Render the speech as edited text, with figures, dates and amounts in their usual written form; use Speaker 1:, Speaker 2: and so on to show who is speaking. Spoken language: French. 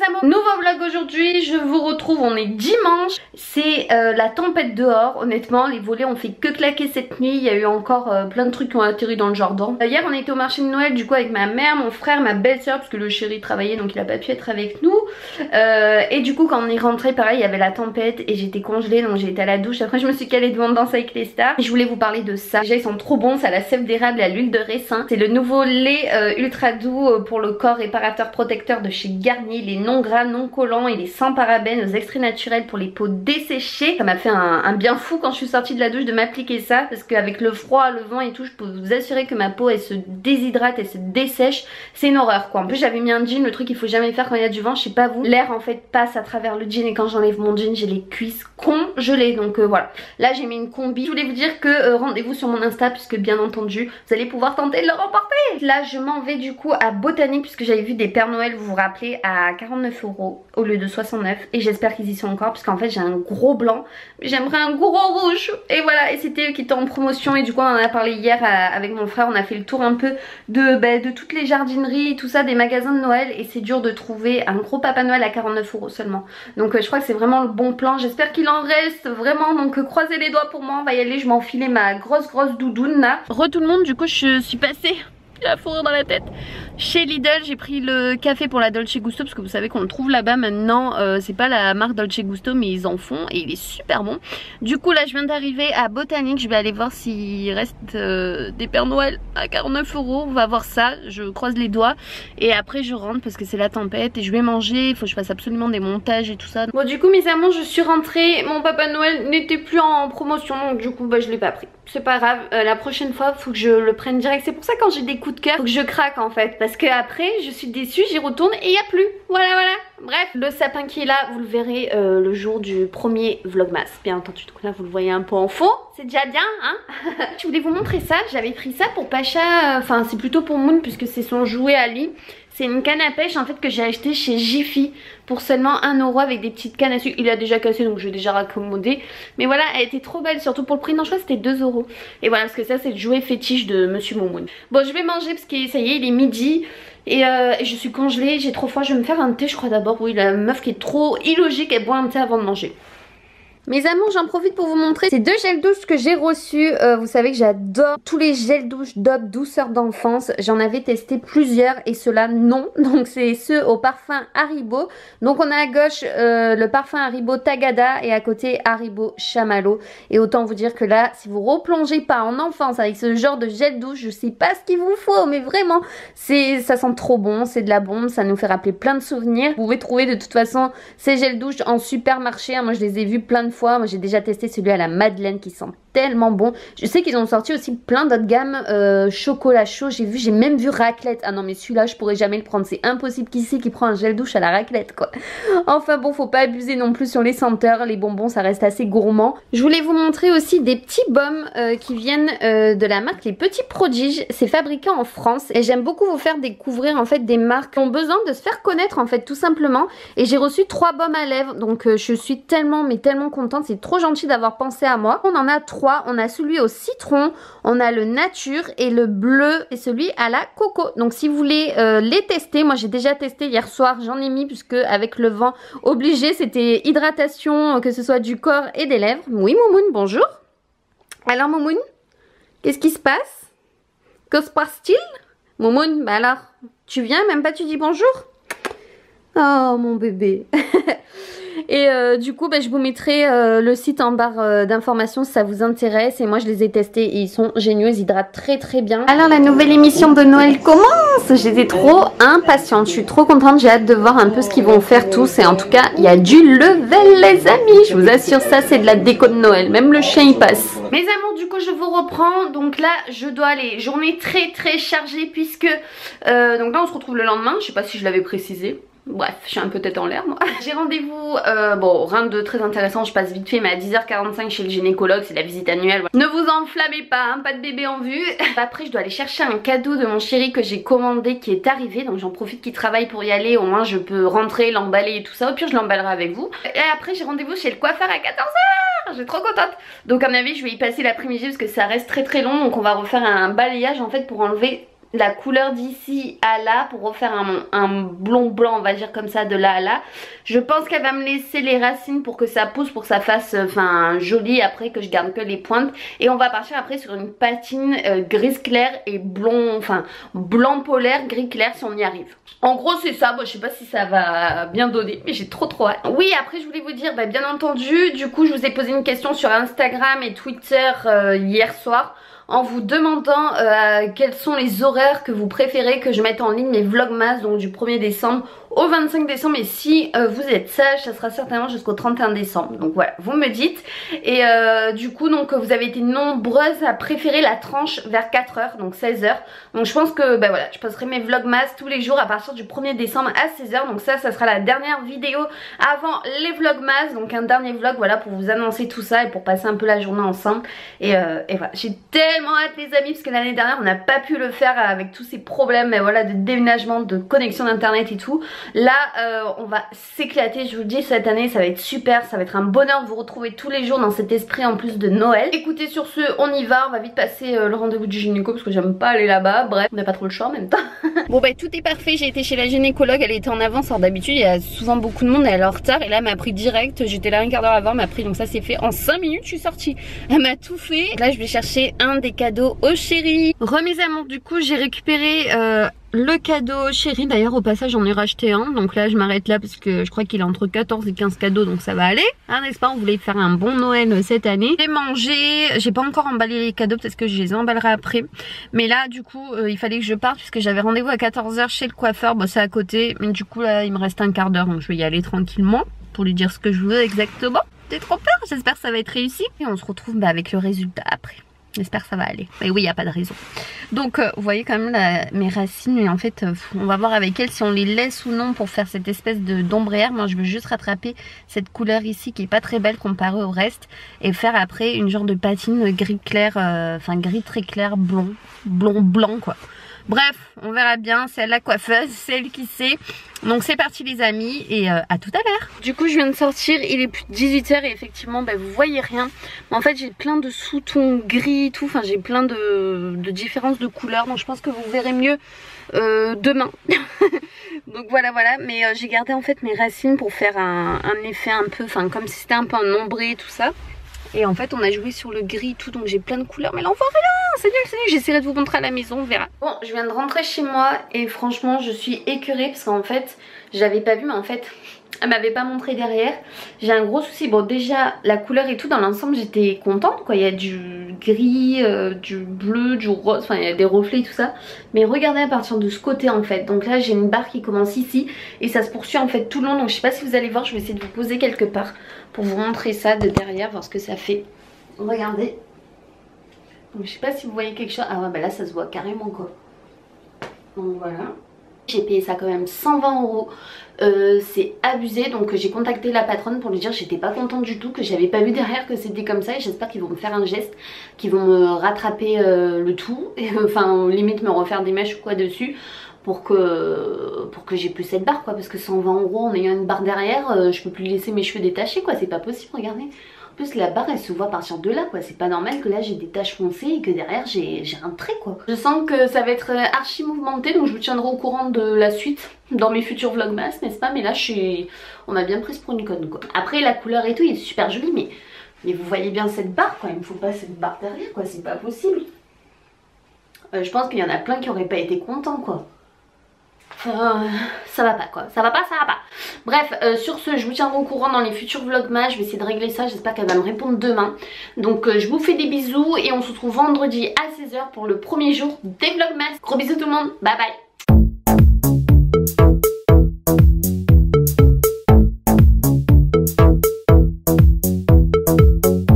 Speaker 1: amours, nouveau vlog aujourd'hui, je vous retrouve, on est dimanche, c'est la tempête dehors, honnêtement les volets ont fait que claquer cette nuit, il y a eu encore plein de trucs qui ont atterri dans le jardin. Hier on était au marché de Noël du coup avec ma mère, mon frère, ma belle-sœur parce que le chéri travaillait donc il a pas pu être avec nous et du coup quand on est rentré pareil il y avait la tempête et j'étais congelée donc j'ai été à la douche, après je me suis calée devant Danse avec les stars et je voulais vous parler de ça. Déjà ils sont trop bons, c'est à la sève d'érable et à l'huile de raisin, c'est le nouveau lait ultra doux pour le corps réparateur protecteur de chez Garnier, il est non gras, non collant, il est sans parabènes, aux extraits naturels pour les peaux desséchées. Ça m'a fait un bien fou quand je suis sortie de la douche de m'appliquer ça parce qu'avec le froid, le vent et tout, je peux vous assurer que ma peau elle se déshydrate, elle se dessèche, c'est une horreur quoi. En plus j'avais mis un jean, le truc il faut jamais faire quand il y a du vent, je sais pas vous, l'air en fait passe à travers le jean et quand j'enlève mon jean j'ai les cuisses congelées donc voilà. Là j'ai mis une combi, je voulais vous dire que rendez-vous sur mon Insta puisque bien entendu vous allez pouvoir tenter de le remporter. Là je m'en vais du coup à Botanique puisque j'avais vu des Pères Noël, vous vous rappelez, à 49 € au lieu de 69 et j'espère qu'ils y sont encore parce qu'en fait j'ai un gros blanc, j'aimerais un gros rouge et voilà, et c'était eux qui étaient en promotion et du coup on en a parlé hier avec mon frère, on a fait le tour un peu de toutes les jardineries, tout ça, des magasins de Noël et c'est dur de trouver un gros Papa Noël à 49 € seulement, donc je crois que c'est vraiment le bon plan, j'espère qu'il en reste vraiment, donc croisez les doigts pour moi, on va y aller, je m'ai enfilé ma grosse doudoune là. Re tout le monde, du coup je suis passée, j'ai la fourrure dans la tête. Chez Lidl, j'ai pris le café pour la Dolce Gusto parce que vous savez qu'on le trouve là-bas maintenant. C'est pas la marque Dolce Gusto mais ils en font et il est super bon. Du coup là je viens d'arriver à Botanique, je vais aller voir s'il reste des Pères Noël à 49 €. On va voir ça, je croise les doigts et après je rentre parce que c'est la tempête et je vais manger. Il faut que je fasse absolument des montages et tout ça. Bon du coup mes amours, je suis rentrée, mon Papa Noël n'était plus en promotion donc du coup bah, je l'ai pas pris. C'est pas grave, la prochaine fois faut que je le prenne direct. C'est pour ça quand j'ai des coups de cœur faut que je craque en fait, parce que après je suis déçue, j'y retourne et il n'y a plus. Voilà. Bref, le sapin qui est là, vous le verrez le jour du premier vlogmas, bien entendu. Donc là vous le voyez un peu en faux, c'est déjà bien hein. Je voulais vous montrer ça, j'avais pris ça pour Pacha, enfin c'est plutôt pour Moon puisque c'est son jouet à lui. C'est une canne à pêche en fait que j'ai acheté chez Jiffy pour seulement 1 € avec des petites cannes à sucre. Il a déjà cassé donc je vais déjà raccommoder. Mais voilà, elle était trop belle, surtout pour le prix. Non, je crois que c'était 2 €. Et voilà, parce que ça c'est le jouet fétiche de Monsieur Momoun. Bon, je vais manger parce que ça y est, il est midi. Et je suis congelée, j'ai trop froid. Je vais me faire un thé je crois d'abord. Oui, la meuf qui est trop illogique, elle boit un thé avant de manger. Mes amours, j'en profite pour vous montrer ces 2 gels douche que j'ai reçus. Vous savez que j'adore tous les gels douche DOB douceur d'enfance. J'en avais testé plusieurs et ceux-là non. Donc c'est ceux au parfum Haribo. Donc on a à gauche le parfum Haribo Tagada et à côté Haribo Chamallow. Et autant vous dire que là, si vous replongez pas en enfance avec ce genre de gel douche, je sais pas ce qu'il vous faut, mais vraiment, ça sent trop bon, c'est de la bombe, ça nous fait rappeler plein de souvenirs. Vous pouvez trouver de toute façon ces gels douche en supermarché. Moi je les ai vus plein de fois. Moi j'ai déjà testé celui à la Madeleine qui sent tellement bon. Je sais qu'ils ont sorti aussi plein d'autres gammes chocolat chaud, j'ai même vu raclette. Ah non mais celui-là je pourrais jamais le prendre, c'est impossible. Qui c'est qui prend un gel douche à la raclette quoi. Enfin bon, faut pas abuser non plus sur les senteurs, les bonbons ça reste assez gourmand. Je voulais vous montrer aussi des petits baumes qui viennent de la marque Les Petits Prodiges. C'est fabriqué en France et j'aime beaucoup vous faire découvrir en fait des marques qui ont besoin de se faire connaître en fait tout simplement. Et j'ai reçu 3 baumes à lèvres donc je suis tellement mais tellement contente, c'est trop gentil d'avoir pensé à moi. On en a 3, on a celui au citron, on a le nature et le bleu et celui à la coco. Donc si vous voulez les tester, moi j'ai déjà testé hier soir, j'en ai mis puisque avec le vent obligé, c'était hydratation que ce soit du corps et des lèvres. Oui Momoun, bonjour. Alors Momoun, qu'est-ce qui se passe? Que se passe-t-il? Momoun, bah alors, tu viens, même pas tu dis bonjour? Oh mon bébé. Et du coup bah, je vous mettrai le site en barre d'informations si ça vous intéresse. Et moi je les ai testés et ils sont géniaux, ils hydratent très bien. Alors la nouvelle émission de Noël commence. J'étais trop impatiente, je suis trop contente, j'ai hâte de voir un peu ce qu'ils vont faire tous. Et en tout cas il y a du level les amis, je vous assure, ça c'est de la déco de Noël, même le chien il passe. Mes amours, du coup je vous reprends. Donc là je dois aller, journée très chargée puisque donc là on se retrouve le lendemain, je sais pas si je l'avais précisé. Bref, je suis un peu tête en l'air moi. J'ai rendez-vous, bon rien de très intéressant, je passe vite fait mais à 10h45 chez le gynécologue, c'est la visite annuelle. Ne vous enflammez pas, hein, pas de bébé en vue. Après je dois aller chercher un cadeau de mon chéri que j'ai commandé qui est arrivé, donc j'en profite qu'il travaille pour y aller, au moins je peux rentrer, l'emballer et tout ça, au pire je l'emballerai avec vous. Et après j'ai rendez-vous chez le coiffeur à 14h, je suis trop contente. Donc à mon avis je vais y passer l'après-midi parce que ça reste très long, donc on va refaire un balayage en fait pour enlever la couleur d'ici à là pour refaire un blond blanc, on va dire comme ça, de là à là. Je pense qu'elle va me laisser les racines pour que ça pousse, pour que ça fasse joli après, que je garde que les pointes. Et on va partir après sur une patine grise clair et blond, blanc polaire, gris clair si on y arrive. En gros c'est ça, bon, je sais pas si ça va bien donner mais j'ai trop hâte. Oui, après je voulais vous dire, bien entendu, du coup je vous ai posé une question sur Instagram et Twitter hier soir en vous demandant quels sont les horaires que vous préférez que je mette en ligne mes vlogmas, donc du 1er décembre au 25 décembre. Et si vous êtes sage, ça sera certainement jusqu'au 31 décembre. Donc voilà, vous me dites. Et du coup, donc vous avez été nombreuses à préférer la tranche vers 4h, donc 16h. Donc je pense que voilà, je posterai mes vlogmas tous les jours à partir du 1er décembre à 16h. Donc ça sera la dernière vidéo avant les vlogmas. Donc un dernier vlog, voilà, pour vous annoncer tout ça et pour passer un peu la journée ensemble. Et voilà, j'ai tellement hâte les amis, parce que l'année dernière on n'a pas pu le faire avec tous ces problèmes voilà, de déménagement, de connexion d'internet et tout. Là on va s'éclater, je vous le dis, cette année ça va être super, ça va être un bonheur de vous retrouver tous les jours dans cet esprit en plus de Noël. Écoutez, sur ce on y va, on va vite passer le rendez-vous du gynéco parce que j'aime pas aller là-bas. Bref, on n'a pas trop le choix en même temps. Bon tout est parfait, j'ai été chez la gynécologue, elle était en avance. Alors d'habitude il y a souvent beaucoup de monde, elle est en retard et là elle m'a pris direct, j'étais là un quart d'heure avant, elle m'a pris, donc ça c'est fait en 5 minutes, je suis sortie. Elle m'a tout fait. Là je vais chercher un des cadeaux au chéri. Remise à mon, du coup j'ai récupéré le cadeau chéri. D'ailleurs au passage j'en ai racheté un, donc là je m'arrête là parce que je crois qu'il est entre 14 et 15 cadeaux, donc ça va aller, hein, n'est-ce pas? On voulait faire un bon Noël cette année. J'ai mangé, j'ai pas encore emballé les cadeaux, peut-être que je les emballerai après, mais là du coup il fallait que je parte puisque j'avais rendez-vous à 14h chez le coiffeur. Bon, c'est à côté, mais du coup là il me reste un quart d'heure, donc je vais y aller tranquillement pour lui dire ce que je veux exactement. J'ai trop peur, j'espère que ça va être réussi et on se retrouve avec le résultat après. J'espère que ça va aller. Mais oui, il n'y a pas de raison. Donc vous voyez quand même mes racines. Mais en fait on va voir avec elle si on les laisse ou non pour faire cette espèce d'ombrière. Moi je veux juste rattraper cette couleur ici qui est pas très belle comparée au reste. Et faire après une genre de patine gris clair, gris très clair, blanc quoi. Bref, on verra bien, c'est elle la coiffeuse, c'est elle qui sait. Donc c'est parti les amis et à tout à l'heure. Du coup je viens de sortir, il est plus de 18h et effectivement vous voyez rien. Mais en fait j'ai plein de sous-tons gris et tout, j'ai plein de différences de couleurs. Donc je pense que vous verrez mieux demain. Donc voilà, mais j'ai gardé en fait mes racines pour faire un effet un peu, comme si c'était un peu un ombré et tout ça. Et en fait on a joué sur le gris et tout, donc j'ai plein de couleurs. Mais là on voit rien, c'est nul, j'essaierai de vous montrer à la maison, on verra. Bon, je viens de rentrer chez moi et franchement je suis écœurée parce qu'en fait j'avais pas vu, mais en fait elle m'avait pas montré derrière. J'ai un gros souci, bon déjà la couleur et tout dans l'ensemble j'étais contente quoi. Il y a du gris, du bleu, du rose, il y a des reflets et tout ça. Mais regardez à partir de ce côté en fait. Donc là j'ai une barre qui commence ici et ça se poursuit en fait tout le long. Donc je sais pas si vous allez voir, je vais essayer de vous poser quelque part pour vous montrer ça de derrière, voir ce que ça fait. Regardez. Donc je sais pas si vous voyez quelque chose. Ah ouais, là ça se voit carrément quoi. Donc voilà. J'ai payé ça quand même 120 €. C'est abusé, donc j'ai contacté la patronne pour lui dire que j'étais pas contente du tout, que j'avais pas vu derrière que c'était comme ça. Et j'espère qu'ils vont me faire un geste, qu'ils vont me rattraper le tout, et, limite me refaire des mèches ou quoi dessus pour que j'ai plus cette barre quoi. Parce que 120 € en ayant une barre derrière, je peux plus laisser mes cheveux détachés quoi, c'est pas possible, regardez. En plus la barre elle se voit à partir de là quoi, c'est pas normal que là j'ai des taches foncées et que derrière j'ai un trait quoi. Je sens que ça va être archi mouvementé, donc je vous tiendrai au courant de la suite dans mes futurs vlogmas, n'est-ce pas? Mais là on m'a bien prise pour une conne quoi. Après la couleur et tout il est super joli, mais vous voyez bien cette barre quoi, il me faut pas cette barre derrière quoi, c'est pas possible. Je pense qu'il y en a plein qui auraient pas été contents quoi. Ça va pas quoi, ça va pas. Bref, sur ce, je vous tiendrai au courant dans les futurs vlogmas. Je vais essayer de régler ça, j'espère qu'elle va me répondre demain. Donc je vous fais des bisous et on se retrouve vendredi à 16h pour le premier jour des vlogmas. Gros bisous tout le monde, bye bye.